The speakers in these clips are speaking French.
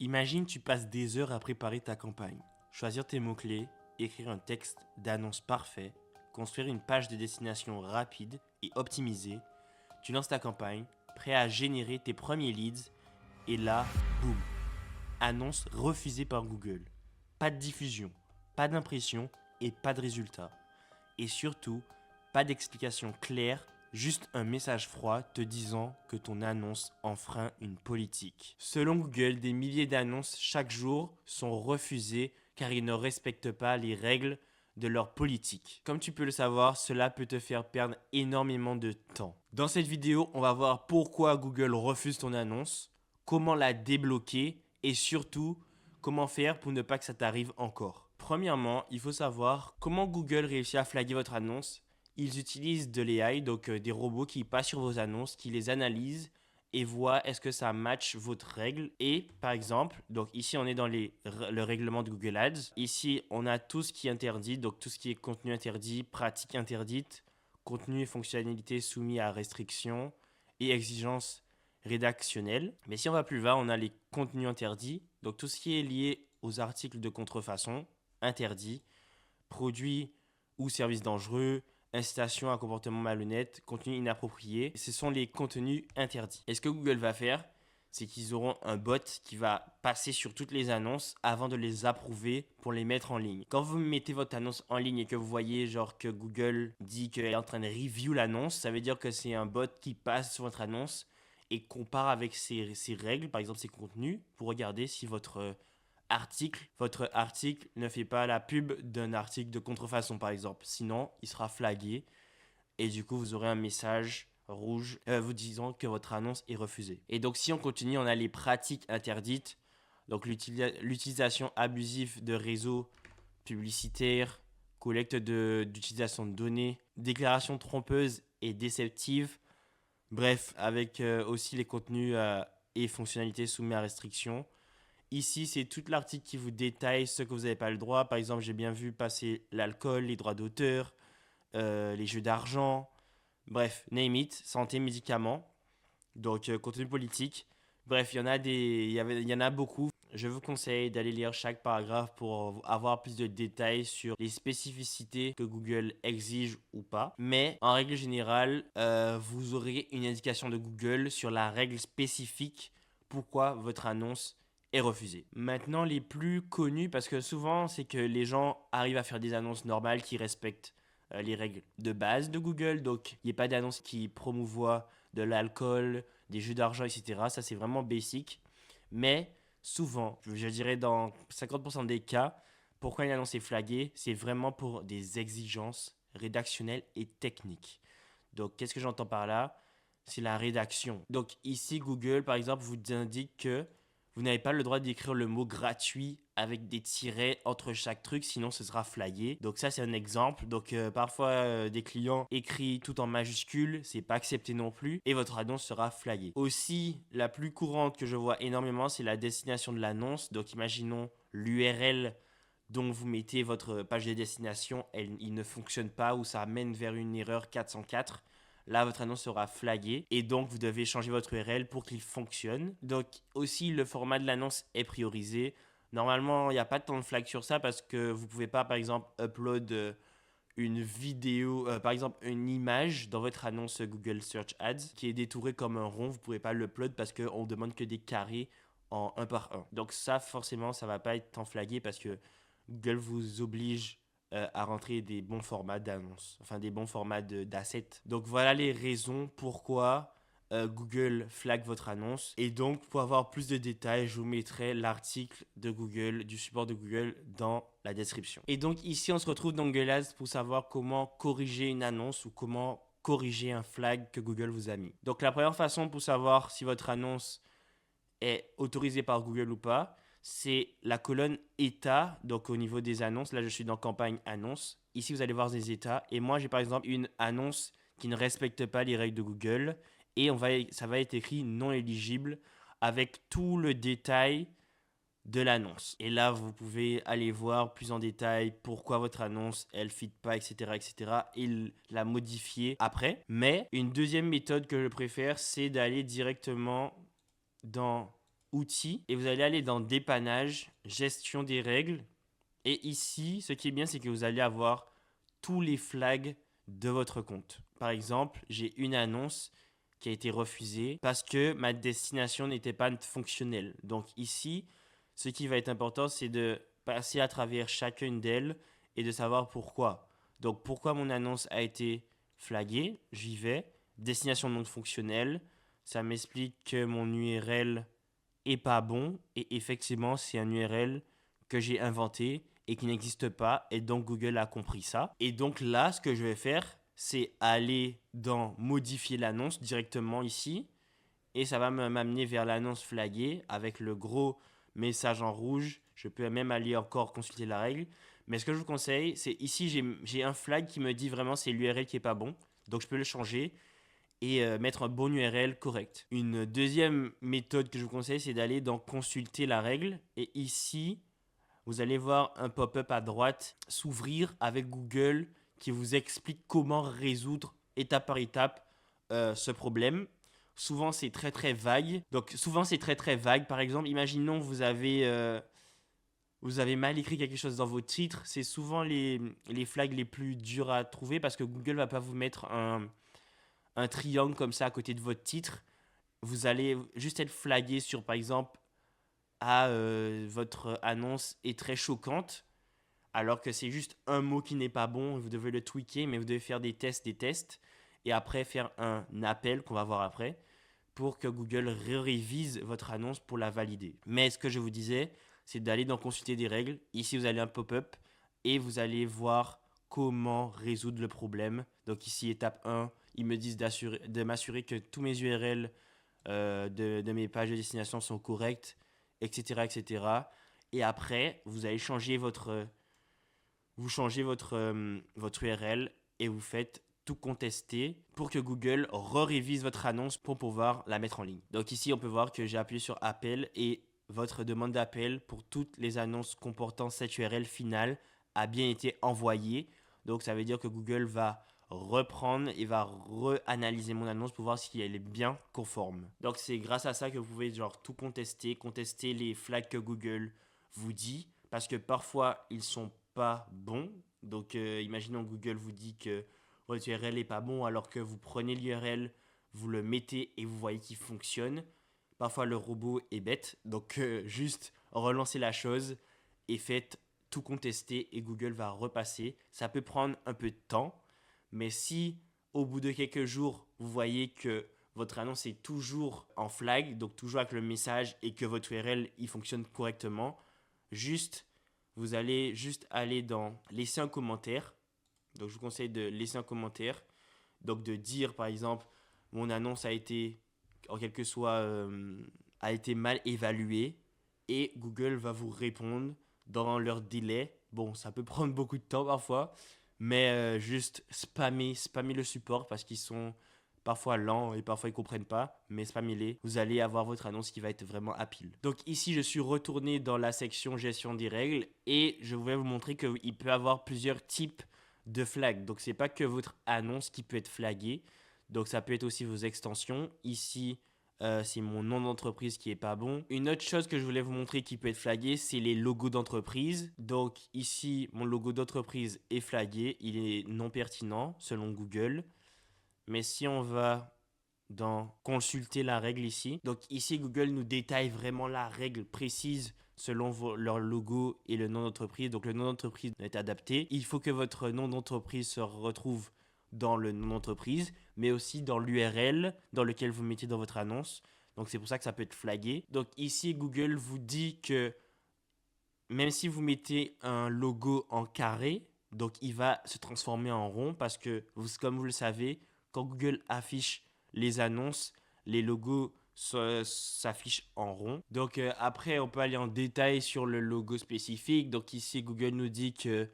Imagine tu passes des heures à préparer ta campagne, choisir tes mots-clés, écrire un texte d'annonce parfait, construire une page de destination rapide et optimisée. Tu lances ta campagne, prêt à générer tes premiers leads, et là, boum, annonce refusée par Google. Pas de diffusion, pas d'impression et pas de résultat. Et surtout, pas d'explication claire, juste un message froid te disant que ton annonce enfreint une politique. Selon Google, des milliers d'annonces chaque jour sont refusées car ils ne respectent pas les règles de leur politique. Comme tu peux le savoir, cela peut te faire perdre énormément de temps. Dans cette vidéo, on va voir pourquoi Google refuse ton annonce, comment la débloquer et surtout comment faire pour ne pas que ça t'arrive encore. Premièrement, il faut savoir comment Google réussit à flaguer votre annonce. Ils utilisent de l'AI, donc des robots qui passent sur vos annonces, qui les analysent et voient est-ce que ça match votre règle. Et par exemple, donc ici on est dans le règlement de Google Ads. Ici on a tout ce qui est interdit, donc tout ce qui est contenu interdit, pratique interdite, contenu et fonctionnalités soumis à restrictions et exigences rédactionnelles. Mais si on va plus bas, on a les contenus interdits, donc tout ce qui est lié aux articles de contrefaçon, interdits, produits ou services dangereux, incitation à un comportement malhonnête, contenu inapproprié. Ce sont les contenus interdits. Et ce que Google va faire, c'est qu'ils auront un bot qui va passer sur toutes les annonces avant de les approuver pour les mettre en ligne. Quand vous mettez votre annonce en ligne et que vous voyez genre que Google dit qu'elle est en train de review l'annonce, ça veut dire que c'est un bot qui passe sur votre annonce et compare avec ses règles, par exemple ses contenus, pour regarder si votre article ne fait pas la pub d'un article de contrefaçon, par exemple. Sinon, il sera flagué et du coup, vous aurez un message rouge vous disant que votre annonce est refusée. Et donc, si on continue, on a les pratiques interdites. Donc, l'utilisation abusive de réseaux publicitaires, collecte d'utilisation de données, déclarations trompeuses et déceptives. Bref, avec aussi les contenus et fonctionnalités soumis à restriction. Ici, c'est tout l'article qui vous détaille ce que vous n'avez pas le droit. Par exemple, j'ai bien vu passer l'alcool, les droits d'auteur, les jeux d'argent, bref, name it, santé, médicaments, donc contenu politique. Bref, il y en a beaucoup. Je vous conseille d'aller lire chaque paragraphe pour avoir plus de détails sur les spécificités que Google exige ou pas. Mais en règle générale, vous aurez une indication de Google sur la règle spécifique pourquoi votre annonce est refusée. Maintenant, les plus connus, parce que souvent, c'est que les gens arrivent à faire des annonces normales qui respectent les règles de base de Google. Donc, il n'y a pas d'annonce qui promouvoit de l'alcool, des jeux d'argent, etc. Ça, c'est vraiment basic. Mais souvent, je dirais dans 50% des cas, pourquoi une annonce est flaguée, c'est vraiment pour des exigences rédactionnelles et techniques. Donc, qu'est-ce que j'entends par là? C'est la rédaction. Donc, ici, Google, par exemple, vous indique que vous n'avez pas le droit d'écrire le mot gratuit avec des tirets entre chaque truc, sinon ce sera flagué. Donc ça, c'est un exemple. Donc parfois, des clients écrits tout en majuscules, c'est pas accepté non plus, et votre annonce sera flaguée. Aussi, la plus courante que je vois énormément, c'est la destination de l'annonce. Donc imaginons l'URL dont vous mettez votre page de destination, il ne fonctionne pas ou ça mène vers une erreur 404. Là, votre annonce sera flaguée et donc vous devez changer votre URL pour qu'il fonctionne. Donc aussi, le format de l'annonce est priorisé. Normalement, il n'y a pas tant de flag sur ça parce que vous ne pouvez pas, par exemple, upload une vidéo, par exemple une image dans votre annonce Google Search Ads qui est détourée comme un rond. Vous ne pouvez pas l'upload parce qu'on demande que des carrés en un par un. Donc ça, forcément, ça ne va pas être tant flagué parce que Google vous oblige à rentrer des bons formats d'annonces, enfin des bons formats d'assets. Donc voilà les raisons pourquoi Google flag votre annonce. Et donc pour avoir plus de détails, je vous mettrai l'article de Google, du support de Google dans la description. Et donc ici, on se retrouve dans Google Ads pour savoir comment corriger une annonce ou comment corriger un flag que Google vous a mis. Donc la première façon pour savoir si votre annonce est autorisée par Google ou pas, c'est la colonne état. Donc au niveau des annonces, là je suis dans campagne annonce. Ici vous allez voir des états et moi j'ai par exemple une annonce qui ne respecte pas les règles de Google et ça va être écrit non éligible avec tout le détail de l'annonce. Et là vous pouvez aller voir plus en détail pourquoi votre annonce elle ne fit pas, etc., etc., et la modifier après. Mais une deuxième méthode que je préfère, c'est d'aller directement dans outils et vous allez aller dans dépannage, gestion des règles. Et ici, ce qui est bien, c'est que vous allez avoir tous les flags de votre compte. Par exemple, j'ai une annonce qui a été refusée parce que ma destination n'était pas fonctionnelle. Donc ici, ce qui va être important, c'est de passer à travers chacune d'elles et de savoir pourquoi. Donc pourquoi mon annonce a été flaguée, j'y vais. Destination non fonctionnelle, ça m'explique que mon URL est pas bon et effectivement c'est un URL que j'ai inventé et qui n'existe pas et donc Google a compris ça. Et donc là, ce que je vais faire, c'est aller dans modifier l'annonce directement ici et ça va m'amener vers l'annonce flaguée avec le gros message en rouge. Je peux même aller encore consulter la règle. Mais ce que je vous conseille, c'est ici j'ai un flag qui me dit vraiment c'est l'URL qui est pas bon. Donc je peux le changer et mettre un bon URL correct. Une deuxième méthode que je vous conseille, c'est d'aller dans consulter la règle. Et ici, vous allez voir un pop-up à droite s'ouvrir avec Google qui vous explique comment résoudre étape par étape ce problème. Souvent, c'est très très vague. Donc, souvent, c'est très très vague. Par exemple, imaginons vous avez mal écrit quelque chose dans vos titres. C'est souvent les flags les plus durs à trouver parce que Google va pas vous mettre un triangle comme ça à côté de votre titre. Vous allez juste être flagué sur, par exemple, votre annonce est très choquante, alors que c'est juste un mot qui n'est pas bon, vous devez le tweaker, mais vous devez faire des tests, et après faire un appel qu'on va voir après, pour que Google révise votre annonce pour la valider. Mais ce que je vous disais, c'est d'aller dans consulter des règles. Ici, vous allez un pop-up, et vous allez voir comment résoudre le problème. Donc ici, étape 1, ils me disent de m'assurer que tous mes URL de mes pages de destination sont correctes, etc., etc. Et après, vous allez changer votre URL et vous faites tout contester pour que Google révise votre annonce pour pouvoir la mettre en ligne. Donc ici, on peut voir que j'ai appuyé sur appel et votre demande d'appel pour toutes les annonces comportant cette URL finale a bien été envoyée. Donc ça veut dire que Google va reprendre et va reanalyser mon annonce pour voir si elle est bien conforme. Donc c'est grâce à ça que vous pouvez tout contester les flags que Google vous dit, parce que parfois ils sont pas bons. Donc imaginons Google vous dit que votre URL est pas bon alors que vous prenez l'URL, vous le mettez et vous voyez qu'il fonctionne. Parfois le robot est bête, donc juste relancez la chose et faites tout contester et Google va repasser. Ça peut prendre un peu de temps, mais si au bout de quelques jours, vous voyez que votre annonce est toujours en flag, donc toujours avec le message et que votre URL il fonctionne correctement, vous allez juste aller dans laisser un commentaire. Donc je vous conseille de laisser un commentaire. Donc de dire par exemple mon annonce a été en quelque soit a été mal évaluée et Google va vous répondre dans leur délai. Bon, ça peut prendre beaucoup de temps parfois, mais juste spammer le support parce qu'ils sont parfois lents et parfois ils comprennent pas, mais spammez-les. Vous allez avoir votre annonce qui va être vraiment à pile. Donc ici, je suis retourné dans la section gestion des règles et je voulais vous montrer qu'il peut y avoir plusieurs types de flags. Donc c'est pas que votre annonce qui peut être flaguée. Donc ça peut être aussi vos extensions. Ici, c'est mon nom d'entreprise qui est pas bon. Une autre chose que je voulais vous montrer qui peut être flaguée, c'est les logos d'entreprise. Donc ici, mon logo d'entreprise est flagué. Il est non pertinent selon Google. Mais si on va dans consulter la règle ici, donc ici Google nous détaille vraiment la règle précise selon leur logo et le nom d'entreprise. Donc le nom d'entreprise est adapté. Il faut que votre nom d'entreprise se retrouve dans le nom d'entreprise, mais aussi dans l'URL dans lequel vous mettez dans votre annonce. Donc c'est pour ça que ça peut être flagué. Donc ici Google vous dit que même si vous mettez un logo en carré, donc il va se transformer en rond parce que, comme vous le savez, quand Google affiche les annonces, les logos s'affichent en rond. Donc après, on peut aller en détail sur le logo spécifique. Donc ici, Google nous dit que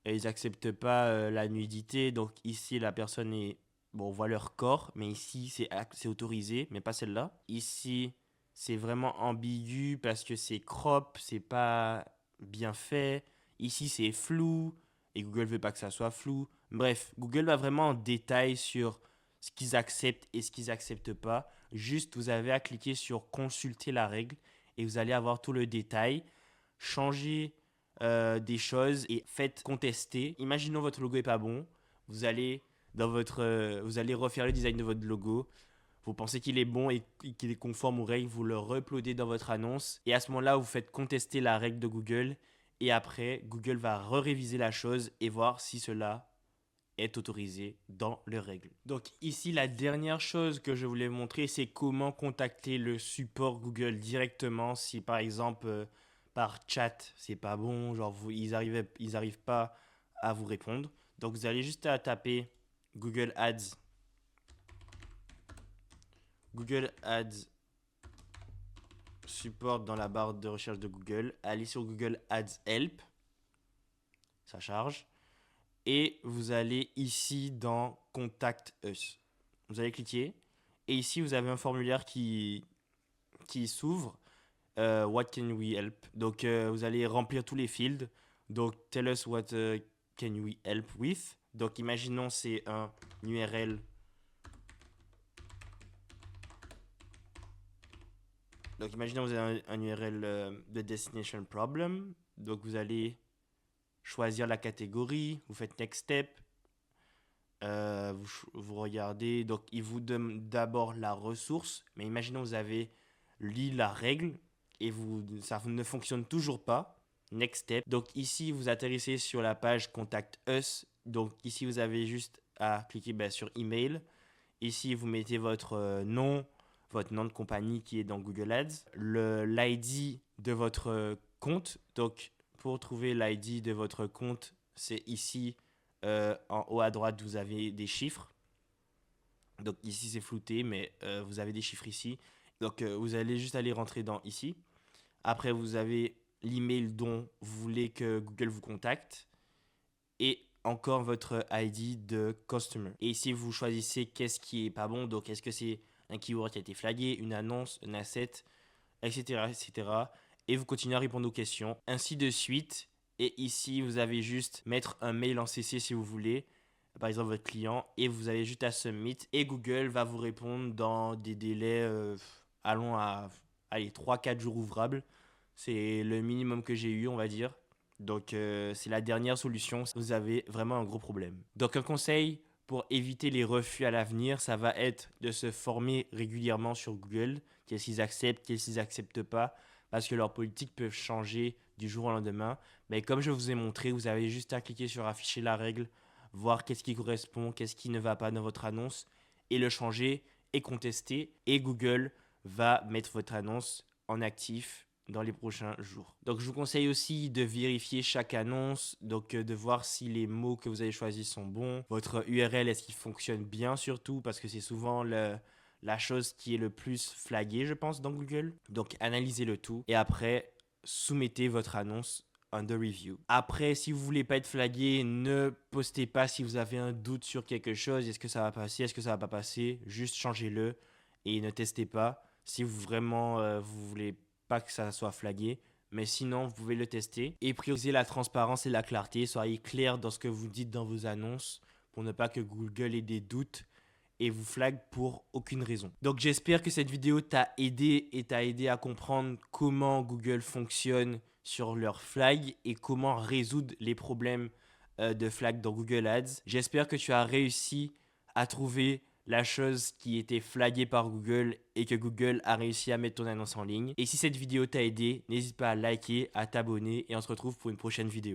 ils n'acceptent pas la nudité. Donc ici, la personne est... Bon, on voit leur corps, mais ici, c'est autorisé, mais pas celle-là. Ici, c'est vraiment ambigu parce que c'est crop, c'est pas bien fait. Ici, c'est flou et Google veut pas que ça soit flou. Bref, Google va vraiment en détail sur ce qu'ils acceptent et ce qu'ils acceptent pas. Juste, vous avez à cliquer sur consulter la règle et vous allez avoir tout le détail. Changez des choses et faites contester. Imaginons votre logo est pas bon, vous allez vous allez refaire le design de votre logo. Vous pensez qu'il est bon et qu'il est conforme aux règles, vous le re-uploadez dans votre annonce et à ce moment-là, vous faites contester la règle de Google et après, Google va réviser la chose et voir si cela est autorisé dans les règles. Donc ici, la dernière chose que je voulais vous montrer, c'est comment contacter le support Google directement si par exemple par chat, c'est pas bon, genre ils arrivent pas à vous répondre. Donc vous allez juste à taper Google Ads support dans la barre de recherche de Google. Allez sur Google Ads Help. Ça charge. Et vous allez ici dans Contact Us. Vous allez cliquer. Et ici, vous avez un formulaire qui s'ouvre. What can we help? Donc, vous allez remplir tous les fields. Donc, tell us what can we help with. Donc, imaginons c'est un URL. Donc, imaginons vous avez un URL de destination problem. Donc, vous allez choisir la catégorie. Vous faites next step. Vous regardez. Donc, il vous donne d'abord la ressource. Mais imaginons vous avez lu la règle et ça ne fonctionne toujours pas. Next step. Donc, ici, vous atterrissez sur la page Contact Us. Donc, ici, vous avez juste à cliquer sur email. Ici, vous mettez votre nom de compagnie qui est dans Google Ads, l'ID de votre compte. Donc, pour trouver l'ID de votre compte, c'est ici, en haut à droite, vous avez des chiffres. Donc, ici, c'est flouté, mais vous avez des chiffres ici. Donc, vous allez juste aller rentrer dans ici. Après, vous avez l'email dont vous voulez que Google vous contacte. Et encore votre ID de customer. Et ici, vous choisissez qu'est-ce qui est pas bon. Donc, est-ce que c'est un keyword qui a été flagué, une annonce, un asset, etc., etc. Et vous continuez à répondre aux questions, ainsi de suite. Et ici, vous avez juste mettre un mail en CC si vous voulez, par exemple votre client, et vous avez juste à submit. Et Google va vous répondre dans des délais, allons à 3-4 jours ouvrables. C'est le minimum que j'ai eu, on va dire. Donc, c'est la dernière solution si vous avez vraiment un gros problème. Donc, un conseil pour éviter les refus à l'avenir, ça va être de se former régulièrement sur Google. Qu'est-ce qu'ils acceptent, qu'est-ce qu'ils n'acceptent pas. Parce que leurs politiques peuvent changer du jour au lendemain. Mais comme je vous ai montré, vous avez juste à cliquer sur afficher la règle, voir qu'est-ce qui correspond, qu'est-ce qui ne va pas dans votre annonce, et le changer et contester. Et Google va mettre votre annonce en actif dans les prochains jours. Donc je vous conseille aussi de vérifier chaque annonce, donc de voir si les mots que vous avez choisis sont bons. Votre URL, est-ce qu'il fonctionne bien surtout, parce que c'est souvent la chose qui est le plus flaguée, je pense, dans Google. Donc analysez le tout et après soumettez votre annonce under review. Après, si vous voulez pas être flagué, ne postez pas si vous avez un doute sur quelque chose. Est-ce que ça va passer, est-ce que ça va pas passer? Juste changez-le et ne testez pas. Si vous vraiment vous voulez pas que ça soit flagué, mais sinon vous pouvez le tester et prioriser la transparence et la clarté. Soyez clair dans ce que vous dites dans vos annonces pour ne pas que Google ait des doutes et vous flague pour aucune raison. Donc j'espère que cette vidéo t'a aidé et t'a aidé à comprendre comment Google fonctionne sur leur flag et comment résoudre les problèmes de flag dans Google Ads. J'espère que tu as réussi à trouver la chose qui était flaguée par Google et que Google a réussi à mettre ton annonce en ligne. Et si cette vidéo t'a aidé, n'hésite pas à liker, à t'abonner et on se retrouve pour une prochaine vidéo.